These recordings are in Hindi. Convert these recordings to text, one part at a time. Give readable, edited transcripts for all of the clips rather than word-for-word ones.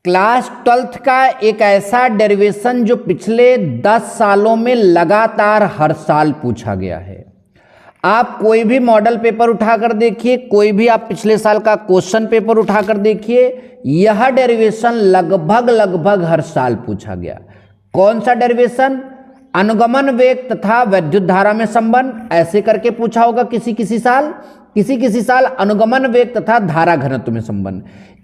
क्लास 12th का एक ऐसा डेरिवेशन जो पिछले 10 सालों में लगातार हर साल पूछा गया है। आप कोई भी मॉडल पेपर उठाकर देखिए, कोई भी आप पिछले साल का क्वेश्चन पेपर उठाकर देखिए, यह डेरिवेशन लगभग हर साल पूछा गया। कौन सा डेरिवेशन? अनुगमन वेग तथा विद्युत धारा में संबंध, ऐसे करके पूछा होगा किसी साल अनुगमन वेग तथा धारा घनत्व में संबंध।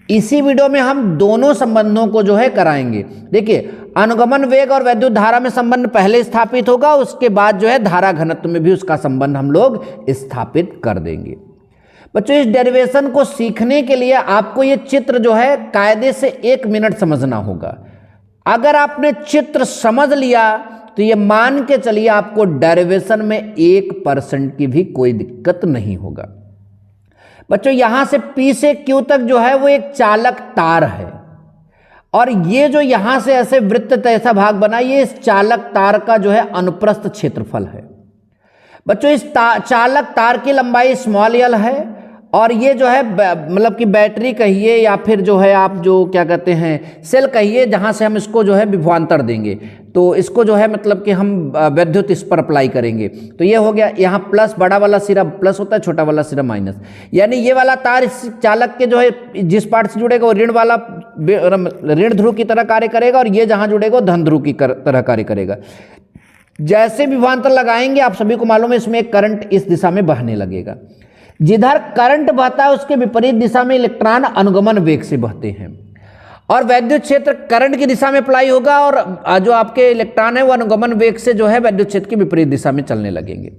इसी वीडियो में हम दोनों संबंधों को जो है कराएंगे। देखिए, अनुगमन वेग और विद्युत धारा में संबंध पहले स्थापित होगा, उसके बाद जो है धारा घनत्व में भी उसका संबंध हम लोग स्थापित कर देंगे। बच्चों, इस डेरिवेशन को सीखने के लिए आपको ये चित्र जो है कायदे से 1 मिनट समझना होगा। अगर आपने चित्र समझ लिया तो ये मान के चलिए आपको डेरिवेशन में 1% की भी कोई दिक्कत नहीं होगा। बच्चों, यहां से P से Q तक जो है वो एक चालक तार है, और ये जो यहां से ऐसे वृत्त ऐसा भाग बना, ये इस चालक तार का जो है अनुप्रस्थ क्षेत्रफल है। बच्चों, इस चालक तार की लंबाई स्मॉल l है, और ये जो है मतलब कि बैटरी कहिए या फिर जो है आप जो क्या कहते हैं सेल कहिए, जहां से हम इसको जो है विभवांतर देंगे, तो इसको जो है मतलब कि हम विद्युत इस पर अप्लाई करेंगे। तो ये हो गया, यहाँ प्लस, बड़ा वाला सिरा प्लस होता है, छोटा वाला सिरा माइनस। यानी ये वाला तार इस चालक के जो है जिस पार्ट से जुड़ेगा वो ऋण वाला ऋण ध्रुव की तरह कार्य करेगा, और ये जहां जुड़ेगा धन ध्रुव की तरह कार्य करेगा। जैसे विभवांतर लगाएंगे, आप सभी को मालूम है इसमें एक करंट इस दिशा में बहने लगेगा। जिधर करंट बहता है उसके विपरीत दिशा में इलेक्ट्रॉन अनुगमन वेग से बहते हैं, और वैद्युत क्षेत्र करंट की दिशा में अप्लाई होगा, और जो आपके इलेक्ट्रॉन है वो अनुगमन वेग से जो है वैद्युत क्षेत्र की विपरीत दिशा में चलने लगेंगे।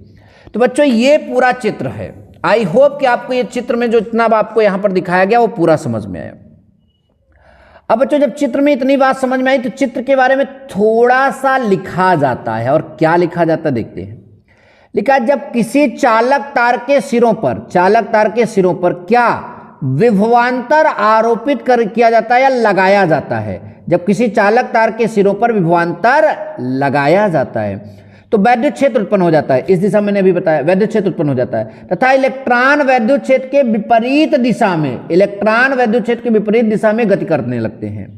तो बच्चों, ये पूरा चित्र है। आई होप कि आपको ये चित्र में जो इतना आपको यहां पर दिखाया गया वो पूरा समझ में आया। अब बच्चों, जब चित्र में इतनी बात समझ में आई तो चित्र के बारे में थोड़ा सा लिखा जाता है, और क्या लिखा जाता है देखते हैं। लिखा, जब किसी चालक तार के सिरों पर क्या विभवांतर आरोपित किया जाता है या लगाया जाता है। जब किसी चालक तार के सिरों पर विभवांतर लगाया जाता है तो वैद्युत क्षेत्र उत्पन्न हो जाता है। इस दिशा मैंने अभी बताया, वैद्युत क्षेत्र उत्पन्न हो जाता है, तथा इलेक्ट्रॉन वैद्युत क्षेत्र के विपरीत दिशा में गति करने लगते हैं।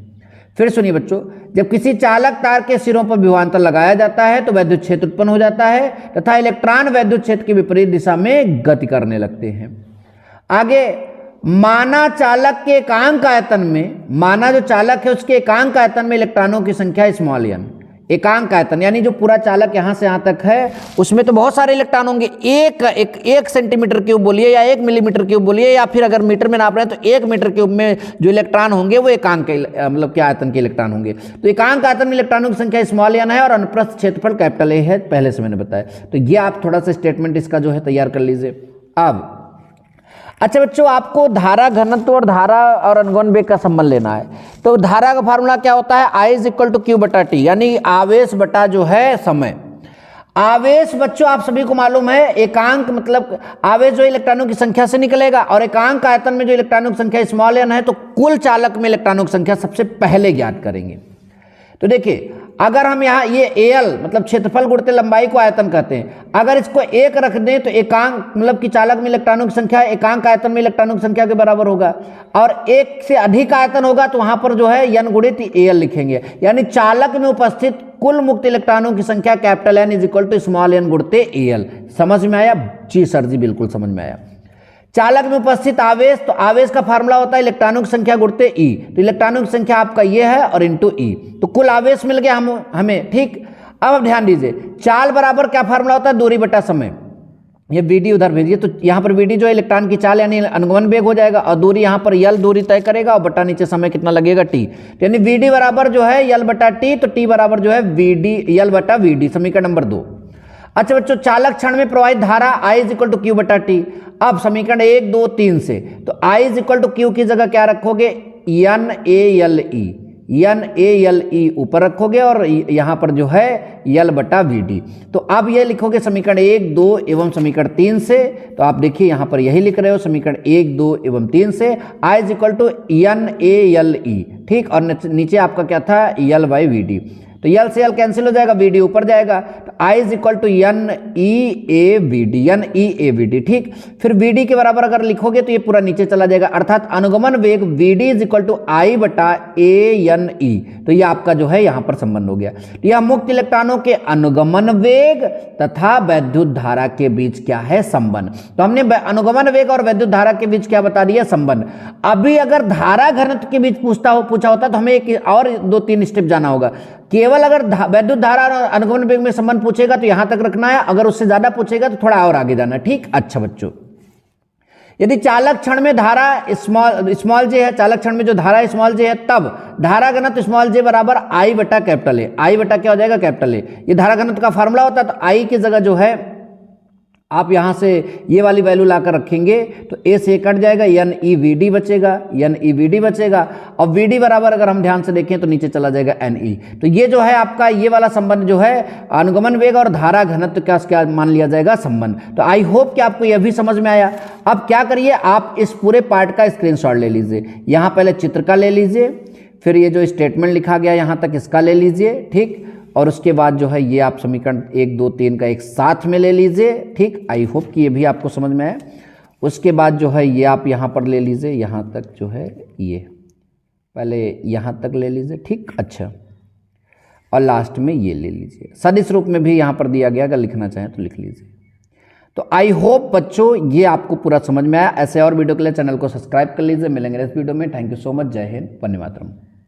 फिर सुनिए बच्चों, जब किसी चालक तार के सिरों पर विभवांतर लगाया जाता है तो वैद्युत क्षेत्र उत्पन्न हो जाता है, तथा इलेक्ट्रॉन वैद्युत क्षेत्र के विपरीत दिशा में गति करने लगते हैं। आगे, माना चालक के एकांक आयतन में, माना जो चालक है उसके एकांक आयतन में इलेक्ट्रॉनों की संख्या स्मॉल n। एकांक आयतन यानी जो पूरा चालक यहां से यहां तक है उसमें तो बहुत सारे इलेक्ट्रॉन होंगे। एक सेंटीमीटर क्यूब बोलिए या 1 मिलीमीटर क्यूब बोलिए, या फिर अगर मीटर में नाप रहे हैं तो 1 मीटर क्यूब में जो इलेक्ट्रॉन होंगे वो एकांक के मतलब क्या आयतन के इलेक्ट्रॉन होंगे। तो एकांक आयतन में इलेक्ट्रॉनों की संख्या स्मॉल n है, और अनुप्रस्थ क्षेत्रफल कैपिटल A है, पहले से मैंने बताया। तो ये आप थोड़ा सा स्टेटमेंट इसका जो है तैयार कर लीजिए। अब अच्छा बच्चों, आपको धारा घनत्व और धारा और अनुगमन वेग का संबंध लेना है। तो धारा का फार्मूला क्या होता है? I = Q/T, यानी आवेश बटा जो है समय। आवेश बच्चों आप सभी को मालूम है, एकांक मतलब आवेश जो इलेक्ट्रॉनों की संख्या से निकलेगा, और एकांक आयतन में जो इलेक्ट्रॉनों की संख्या स्मॉल n है, तो कुल चालक में इलेक्ट्रॉनों की संख्या सबसे पहले ज्ञात करेंगे। तो देखिए, अगर हम यहाँ ये AL मतलब क्षेत्रफल गुणित लंबाई को आयतन कहते हैं, अगर इसको 1 रख दें तो एकांक मतलब कि चालक में इलेक्ट्रॉनों की संख्या एकांक आयतन में इलेक्ट्रॉनों की संख्या के बराबर होगा, और 1 से अधिक आयतन होगा तो वहां पर जो है n गुणित AL लिखेंगे। यानी चालक में उपस्थित कुल मुक्त इलेक्ट्रॉनों की संख्या कैपिटल N = स्मॉल n गुणित AL। समझ में आया? जी सर जी, बिल्कुल समझ में आया। चालक में उपस्थित आवेश, तो आवेश का फार्मूला होता है इलेक्ट्रॉनों की संख्या गुणित E। तो इलेक्ट्रॉनों की संख्या आपका ये है और इंटू E, तो कुल आवेश मिल गया हमें। ठीक, अब ध्यान दीजिए, चाल बराबर क्या फार्मूला होता है? दूरी बटा समय। ये VD उधर भेजिए, तो यहाँ पर VD जो है इलेक्ट्रॉन की चाल यानी अनुगमन वेग हो जाएगा, और दूरी यहाँ पर L दूरी तय करेगा, और बटा नीचे समय कितना लगेगा T। यानी VD बराबर जो है L बटा T, तो T बराबर जो है L बटा VD, समीकरण नंबर 2। अच्छा बच्चों, चालक क्षण में प्रवाहित धारा I = Q/T। अब समीकरण 1, 2, 3 से, तो I = Q की जगह क्या रखोगे? NaLe ऊपर रखोगे, और यहाँ पर जो है L/VD। तो अब ये लिखोगे समीकरण 1, 2 एवं समीकरण 3 से। तो आप देखिए यहाँ पर यही लिख रहे हो समीकरण 1, 2 एवं 3 से, I = NaLe। ठीक, और नीचे आपका क्या था? L/VD। तो यल से यल कैंसिल हो जाएगा, वी डी ऊपर जाएगा, तो I is equal to N E A V D, N E A V D, ठीक। फिर वी डी के बराबर अगर लिखोगे तो ये पूरा नीचे चला जाएगा, अर्थात अनुगमन वेग V D is equal to I बटा ए एन ई। तो ये आपका जो है यहाँ पर संबंध हो गया। तो यह मुक्त इलेक्ट्रॉनों के अनुगमन वेग तथा वैद्युत धारा के बीच क्या है, संबंध। तो हमने अनुगमन वेग और वैद्युत धारा के बीच क्या बता दिया, संबंध। अभी अगर धारा घनत्व के बीच पूछा होता तो हमें एक और 2-3 स्टेप जाना होगा। केवल अगर वैद्युत धारा और अनुगमन वेग में संबंध पूछेगा तो यहां तक रखना है, अगर उससे ज्यादा पूछेगा तो थोड़ा और आगे जाना है, ठीक। अच्छा बच्चों, यदि चालक क्षण में धारा स्मॉल जे है, चालक क्षण में जो धारा स्मॉल जे है, तब धारा घनत्व स्मॉल जे बराबर आई बटा कैपिटल ए। आई बटा क्या हो जाएगा, कैपिटल ए। ये धारा घनत्व का फार्मूला होता है, तो आई की जगह जो है आप यहां से ये वाली वैल्यू लाकर रखेंगे तो ए से कट जाएगा, एन ई वी डी बचेगा, एन ई वी डी बचेगा, और वी डी बराबर अगर हम ध्यान से देखें तो नीचे चला जाएगा एन ई। तो ये जो है आपका ये वाला संबंध जो है अनुगमन वेग और धारा घनत्व का क्या मान लिया जाएगा, संबंध। तो आई होप कि आपको यह भी समझ में आया। अब क्या करिए, आप इस पूरे पार्ट का स्क्रीनशॉट ले लीजिए, यहां पहले चित्र का ले लीजिए, फिर ये जो स्टेटमेंट लिखा गया यहां तक इसका ले लीजिए, ठीक। और उसके बाद जो है ये आप समीकरण 1, 2, 3 का एक साथ में ले लीजिए, ठीक। आई होप कि ये भी आपको समझ में आए। उसके बाद जो है ये आप यहाँ पर ले लीजिए, यहाँ तक जो है ये पहले यहाँ तक ले लीजिए, ठीक। अच्छा, और लास्ट में ये ले लीजिए, सदिश रूप में भी यहाँ पर दिया गया, अगर लिखना चाहें तो लिख लीजिए। तो आई होप बच्चों ये आपको पूरा समझ में आया। ऐसे और वीडियो के लिए चैनल को सब्सक्राइब कर लीजिए। मिलेंगे इस वीडियो में। Thank you so much. जय हिंद, वंदे मातरम।